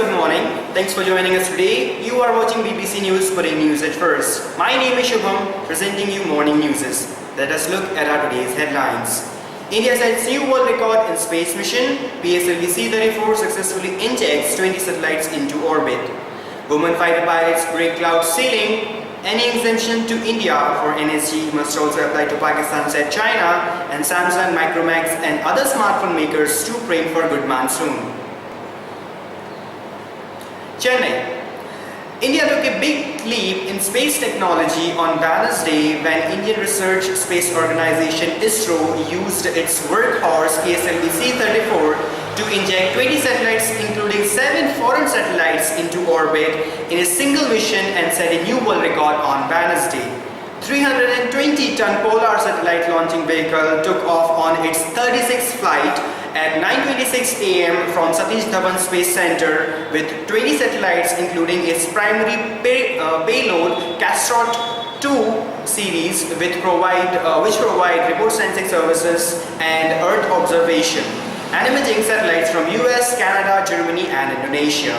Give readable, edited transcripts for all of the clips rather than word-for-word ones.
good morning. Thanks for joining us today. You are watching BBC News, putting news at first. My name is Shubham, presenting you morning newses. Let us look at our today's headlines. India sets new world record in space mission. PSLV C-34 successfully injects 20 satellites into orbit. Women fighter pilots break cloud ceiling. Any exemption to India for NSG must also apply to Pakistan, said China, and Samsung, Micromax and other smartphone makers too praying for good monsoon. Chennai. India took a big leap in space technology on Wednesday when Indian Research Space Organization ISRO used its workhorse PSLV C-34 to inject 20 satellites, including 7 foreign satellites, into orbit in a single mission and set a new world record on Wednesday. 320-ton Polar satellite launching vehicle took off on its 36th flight at 9:26 a.m. from Satish Dhawan Space Center with 20 satellites, including its primary payload Castrot 2 series, which provide remote sensing services and Earth observation, and imaging satellites from US, Canada, Germany and Indonesia.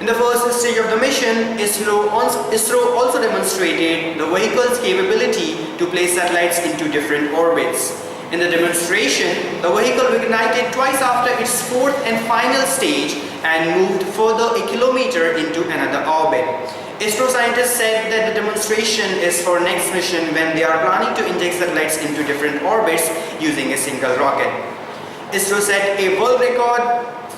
In the first stage of the mission, ISRO also demonstrated the vehicle's capability to place satellites into different orbits. In the demonstration, the vehicle ignited twice after its fourth and final stage and moved further a kilometer into another orbit. ISRO scientists said that the demonstration is for next mission when they are planning to inject satellites into different orbits using a single rocket. ISRO set a world record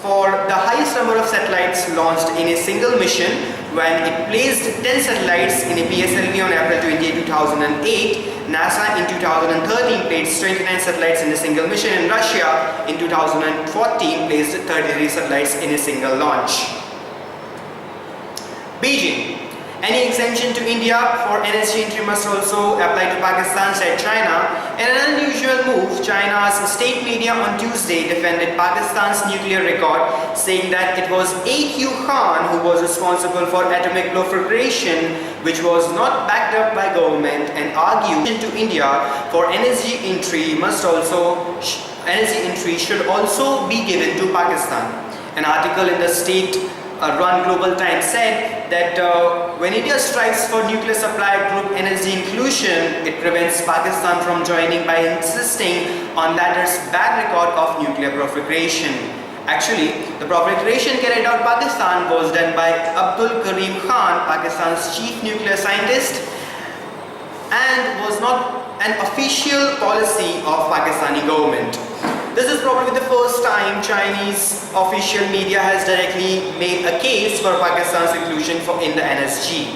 for the highest number of satellites launched in a single mission when it placed 10 satellites in a PSLV on April 28, 2008. NASA in 2013 placed 29 satellites in a single mission, and Russia in 2014 placed 33 satellites in a single launch. Beijing. Any exemption to India for NSG entry must also apply to Pakistan, said China. In an unusual move, China's state media on Tuesday defended Pakistan's nuclear record, saying that it was A.Q. Khan who was responsible for atomic proliferation, which was not backed up by government, and argued to India for NSG entry should also be given to Pakistan. An article in the state-run Global Times said that when India strives for nuclear supply group NSG inclusion, it prevents Pakistan from joining by insisting on latter's bad record of nuclear proliferation. Actually, the proliferation carried out in Pakistan was done by Abdul Karim Khan, Pakistan's chief nuclear scientist, and was not an official policy of Pakistani government. This is probably the first time Chinese official media has directly made a case for Pakistan's inclusion in the NSG.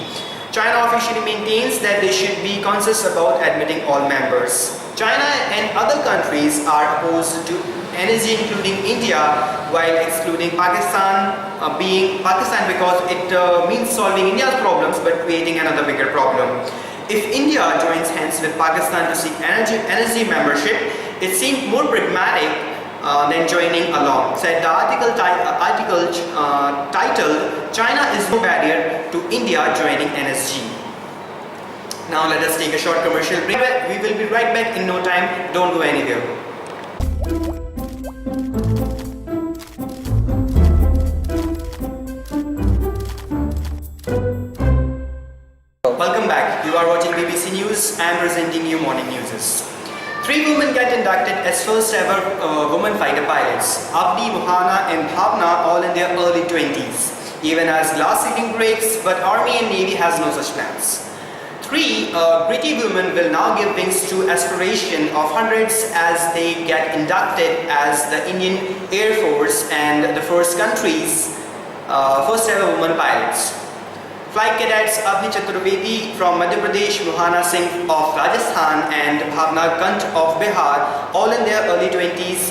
China officially maintains that they should be conscious about admitting all members. China and other countries are opposed to NSG including India, while excluding Pakistan because it means solving India's problems but creating another bigger problem. If India joins hands with Pakistan to seek NSG membership, it seemed more pragmatic than joining along, said the article titled "China is no barrier to India joining NSG." Now let us take a short commercial break. We will be right back in no time. Don't go anywhere. Welcome back. You are watching BBC News. I am presenting you morning newses. 3 women get inducted as first ever women fighter pilots. Abdi, Mohana and Bhavna all in their early 20s. Even as glass ceiling breaks, but Army and Navy has no such plans. 3 gritty women will now give wings to aspiration of hundreds as they get inducted as the Indian Air Force and the first country's first ever women pilots. Flight cadets Abhi Chaturvedi from Madhya Pradesh, Mohana Singh of Rajasthan and Bhavna Kant of Bihar, all in their early 20s,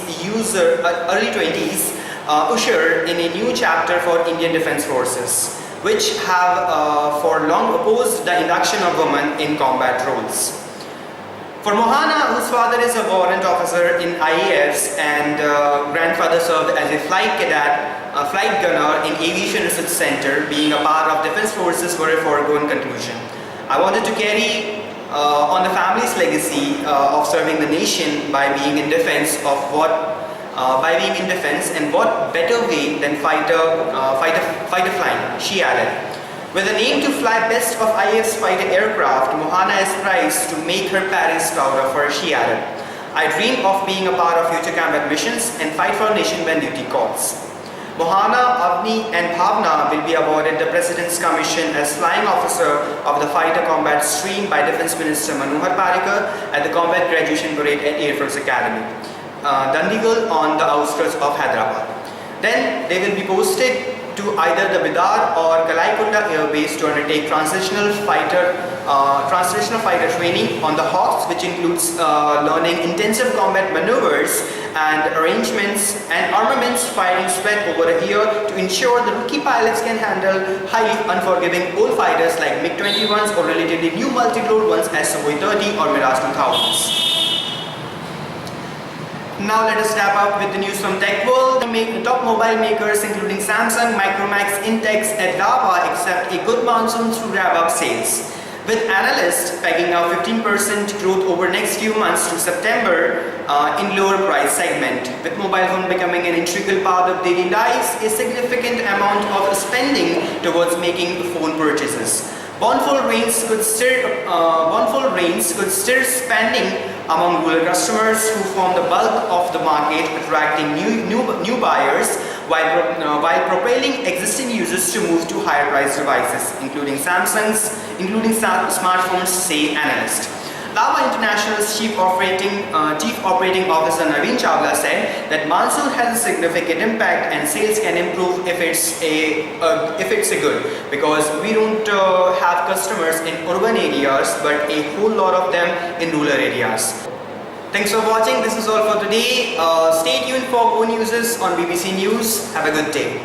usher in a new chapter for Indian Defence Forces, which have for long opposed the induction of women in combat roles. For Mohana, whose father is a warrant officer in IAFs and grandfather served as a flight gunner in Aviation Research Center, being a part of Defence Forces were a foregone conclusion. I wanted to carry on the family's legacy of serving the nation by being in defense of what by being in defense, and what better way than fighter flying, she added. With an aim to fly best of IAF's fighter aircraft, Mohana is prized to make her parents proud of her, she added. I dream of being a part of future combat missions and fight for our nation when duty calls. Mohana, Avni and Bhavna will be awarded the President's Commission as Flying Officer of the Fighter Combat Stream by Defence Minister Manohar Parrikar at the Combat Graduation Parade at Air Force Academy, Dandigal on the outskirts of Hyderabad. Then they will be posted to either the Bidar or Kalaikunda Air Base to undertake transitional fighter training on the Hawks, which includes learning intensive combat maneuvers and arrangements and armaments firing spread over a year to ensure the rookie pilots can handle highly unforgiving old fighters like MiG-21s or relatively new multi-role ones as Sukhoi 30 or Mirage 2000s. Now let us wrap up with the news from Tech World. The top mobile makers including Samsung, Micromax, Intex and Lava accept a good monsoon through rev-up sales, with analysts pegging out 15% growth over next few months to September in lower price segment. With mobile phone becoming an integral part of daily lives, a significant amount of spending towards making phone purchases. Bountiful rains could stir spending among rural customers who form the bulk of the market, attracting new buyers while propelling existing users to move to higher priced devices, including smartphones, say analysts. Lava International's Chief Operating Officer Naveen Chawla said that monsoon has a significant impact and sales can improve if it's a good, because we don't have customers in urban areas but a whole lot of them in rural areas. Thanks for watching. This is all for today. Stay tuned for more news on BBC News. Have a good day.